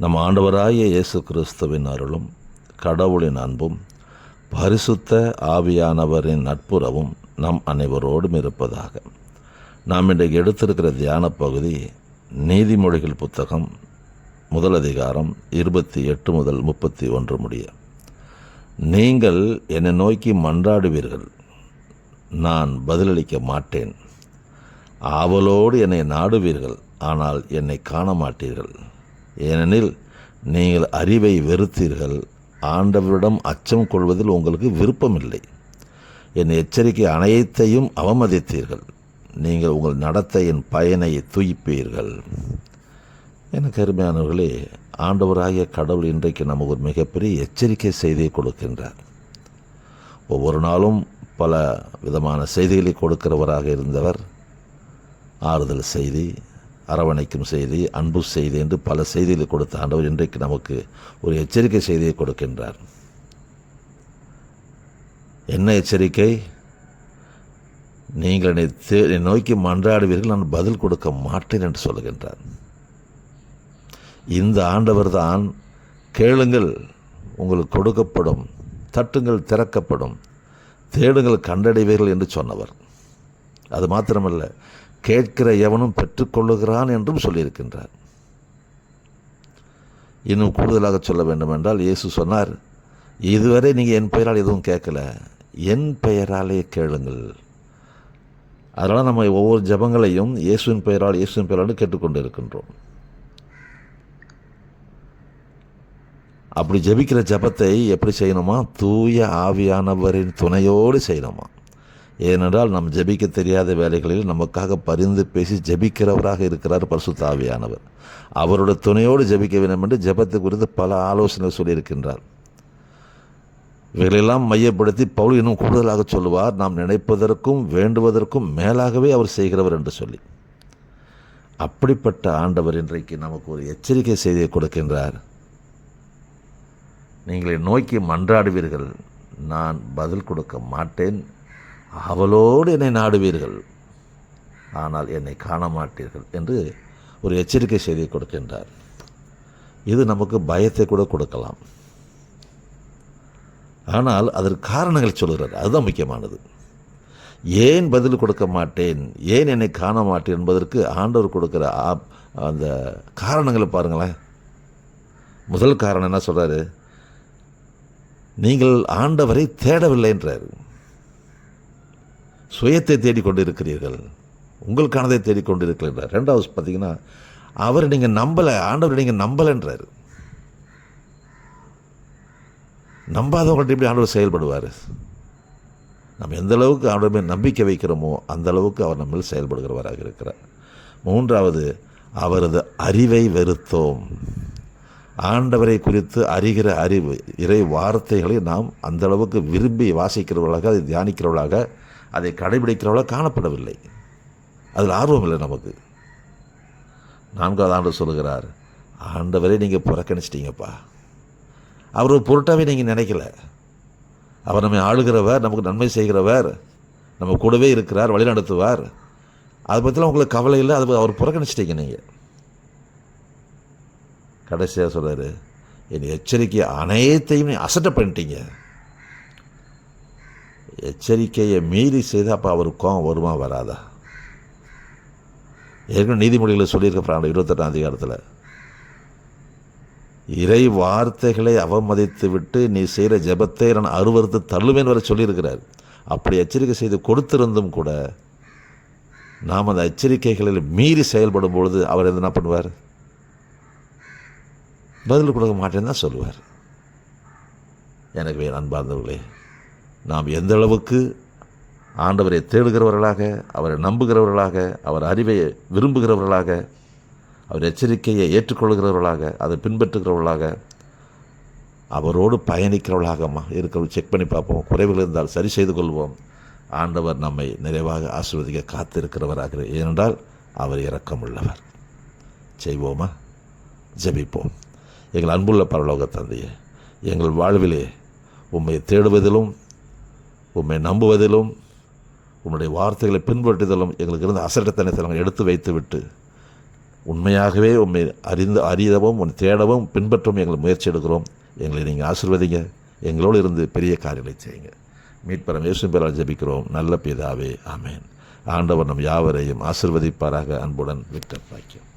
நம் ஆண்டவராகிய இயேசு கிறிஸ்துவின் அருளும் கடவுளின் அன்பும் பரிசுத்த ஆவியானவரின் நட்புறவும் நம் அனைவரோடும் இருப்பதாக. நாம் இன்றைக்கு எடுத்திருக்கிற தியான பகுதி நீதிமொழிகள் புத்தகம் 1 அதிகாரம் 28 முதல் 31 முடிய. நீங்கள் என்னை நோக்கி மன்றாடுவீர்கள், நான் பதிலளிக்க மாட்டேன். ஆவலோடு என்னை நாடுவீர்கள், ஆனால் என்னை காண மாட்டீர்கள். ஏனெனில் நீங்கள் அறிவை வெறுத்தீர்கள், ஆண்டவரிடம் அச்சம் கொள்வதில் உங்களுக்கு விருப்பமில்லை. என் எச்சரிக்கை அனைத்தையும் அவமதித்தீர்கள், நீங்கள் உங்கள் நடத்தையின் பயனை தூய்ப்பீர்கள். எனக்கு அருமையானவர்களே, ஆண்டவராகிய கடவுள் இன்றைக்கு நமக்கு ஒரு மிகப்பெரிய எச்சரிக்கை செய்தியை கொடுக்கின்றார். ஒவ்வொரு நாளும் பல விதமான செய்திகளை கொடுக்கிறவராக இருந்தவர். ஆறுதல் செய்தி, அரவணைக்கும் செய்தி, அன்பு செய்தி என்று பல செய்திகளை கொடுத்த ஆண்டவர் இன்றைக்கு நமக்கு ஒரு எச்சரிக்கை செய்தியை கொடுக்கின்றார். என்ன எச்சரிக்கை? நீங்கள் என்னை நோக்கி மன்றாடுவீர்கள், நான் பதில் கொடுக்க மாட்டேன் என்று சொல்லுகின்றார். இந்த ஆண்டவர் தான் கேளுங்கள் உங்களுக்கு கொடுக்கப்படும், தட்டுங்கள் திறக்கப்படும், தேடுங்கள் கண்டடைவீர்கள் என்று சொன்னவர். அது மாத்திரமல்ல, கேட்கிற எவனும் பெற்றுக்கொள்ளுகிறான் என்றும் சொல்லியிருக்கின்றார். இன்னும் கூடுதலாக சொல்ல வேண்டும் என்றால், இயேசு சொன்னார், இதுவரை நீங்கள் என் பெயரால் எதுவும் கேட்கல, என் பெயராலே கேளுங்கள். அதனால் நம்ம ஒவ்வொரு ஜபங்களையும் இயேசுவின் பெயரால் கேட்டுக்கொண்டு இருக்கின்றோம். அப்படி ஜபிக்கிற ஜபத்தை எப்படி செய்யணுமா? தூய ஆவியானவரின் துணையோடு செய்யணுமா. ஏனென்றால் நம் ஜபிக்க தெரியாத வேலைகளில் நமக்காக பரிந்து பேசி ஜபிக்கிறவராக இருக்கிறார் பரிசுத்த ஆவியானவர். அவருடைய துணையோடு ஜபிக்க வேண்டும் என்று ஜபத்தை குறித்து பல ஆலோசனை சொல்லியிருக்கின்றார். இவைகளெல்லாம் மையப்படுத்தி பவுல் இன்னும் கூடுதலாக சொல்லுவார், நாம் நினைப்பதற்கும் வேண்டுவதற்கும் மேலாகவே அவர் செய்கிறவர் என்று சொல்லி. அப்படிப்பட்ட ஆண்டவர் இன்றைக்கு நமக்கு ஒரு எச்சரிக்கை செய்தியை கொடுக்கின்றார். நீங்களை நோக்கி மன்றாடுவீர்கள், நான் பதில் கொடுக்க மாட்டேன். அவளோடு என்னை நாடுவீர்கள், ஆனால் என்னை காண மாட்டீர்கள் என்று ஒரு எச்சரிக்கை செய்தியை கொடுக்கின்றார். இது நமக்கு பயத்தை கூட கொடுக்கலாம். ஆனால் அதற்கு காரணங்கள் சொல்கிறார். அதுதான் முக்கியமானது. ஏன் பதில் கொடுக்க மாட்டேன், ஏன் என்னை காண மாட்டேன் என்பதற்கு ஆண்டவர் கொடுக்கிற அந்த காரணங்களை பாருங்களேன். முதல் காரணம் என்ன சொல்கிறாரு? நீங்கள் ஆண்டவரை தேடவில்லை என்றார். சுயத்தை தேடிக்கொண்டு இருக்கிறீர்கள், உங்களுக்கானதை தேடிக்கொண்டு இருக்கிறார். ரெண்டாவது பார்த்தீங்கன்னா, அவரை நீங்கள் நம்பலை, ஆண்டவரை நீங்கள் நம்பலைன்றார். நம்பாதவங்கள்ட்ட எப்படி ஆண்டவர் செயல்படுவார்? நம்ம எந்த அளவுக்கு ஆண்டவர் மேல் நம்பிக்கை வைக்கிறோமோ அந்த அளவுக்கு அவர் நம்ம செயல்படுகிறவராக இருக்கிறார். மூன்றாவது, அவரது அறிவை வெறுத்தோம். ஆண்டவரை குறித்து அறிகிற அறிவு, இறை வார்த்தைகளை நாம் அந்த அளவுக்கு விரும்பி வாசிக்கிறவர்களாக, அதை தியானிக்கிறவர்களாக, அதை கடைபிடிக்கிறவர்களாக காணப்படவில்லை. அதில் ஆர்வம் இல்லை நமக்கு. 4வது ஆண்டவர் சொல்லுகிறார், ஆண்டவரை நீங்கள் புறக்கணிச்சிட்டீங்கப்பா. அவர் ஒரு பொருட்டாவே நீங்கள் நினைக்கல. அவர் நம்மை ஆளுகிறவர், நமக்கு நன்மை செய்கிறவர், நம்ம கூடவே இருக்கிறார், வழி நடத்துவார். அதை பற்றிலாம் உங்களுக்கு கவலை இல்லை, அது அவர் புறக்கணிச்சிட்டீங்க நீங்கள். கடைசியாக சொல்கிறாரு, என் எச்சரிக்கை அனைத்தையும் அசட்டை பண்ணிட்டீங்க. எச்சரிக்கையை மீறி செய்து அப்போ அவருக்கு கோபம் வருமா வராதா? ஏற்கனவே நீதிமொழிகளை சொல்லியிருக்க 28ஆம் அதிகாரத்தில், இறை வார்த்தைகளை அவமதித்து விட்டு நீ செய்கிற ஜெபத்தை நான் அருவறுத்து தள்ளுவேன் வரை சொல்லியிருக்கிறார். அப்படி எச்சரிக்கை செய்து கொடுத்திருந்தும் கூட நாம் அந்த எச்சரிக்கைகளில் மீறி செயல்படும் பொழுது அவர் என்ன பண்ணுவார்? பதில் கொடுக்க மாட்டேன்னு தான் சொல்லுவார். எனக்கு அன்பார்ந்தவர்களே, நாம் எந்த அளவுக்கு ஆண்டவரை தேடுகிறவர்களாக, அவரை நம்புகிறவர்களாக, அவர் அறிவை விரும்புகிறவர்களாக, அவர் எச்சரிக்கையை ஏற்றுக்கொள்கிறவர்களாக, அதை பின்பற்றுகிறவர்களாக, அவரோடு பயணிக்கிறவர்களாக இருக்கிற செக் பண்ணி பார்ப்போம். குறைவுகள் இருந்தால் சரி செய்து கொள்வோம். ஆண்டவர் நம்மை நிறைவாக ஆசீர்வதிக்க காத்திருக்கிறவராக. ஏனென்றால் அவர் இரக்கமுள்ளவர். செய்வோமா? ஜெபிப்போம். எங்கள் அன்புள்ள பரலோக தந்தையே, எங்கள் வாழ்விலே உம்மை தேடுவதிலும், உம்மை நம்புவதிலும், உம்முடைய வார்த்தைகளை பின்பற்றுதலும் எங்களுக்கு இருந்த அசட்டத்தனத்தை நாங்கள் எடுத்து வைத்து விட்டு உண்மையாகவே உண்மை அறியவும் உன் தேடவும் பின்பற்றவும் எங்களை முயற்சி எடுக்கிறோம். எங்களை நீங்கள் ஆசீர்வதிங்க. எங்களோடு இருந்து பெரிய காரியங்களை செய்யுங்க. மீட்பரம் இயேசுவின் பெயரால் ஜெபிக்கிறோம் நல்ல பிதாவே, ஆமென். ஆண்டவர் நம் யாவரையும் ஆசீர்வதிப்பாராக. அன்புடன் விக்டர் பாக்கியம்.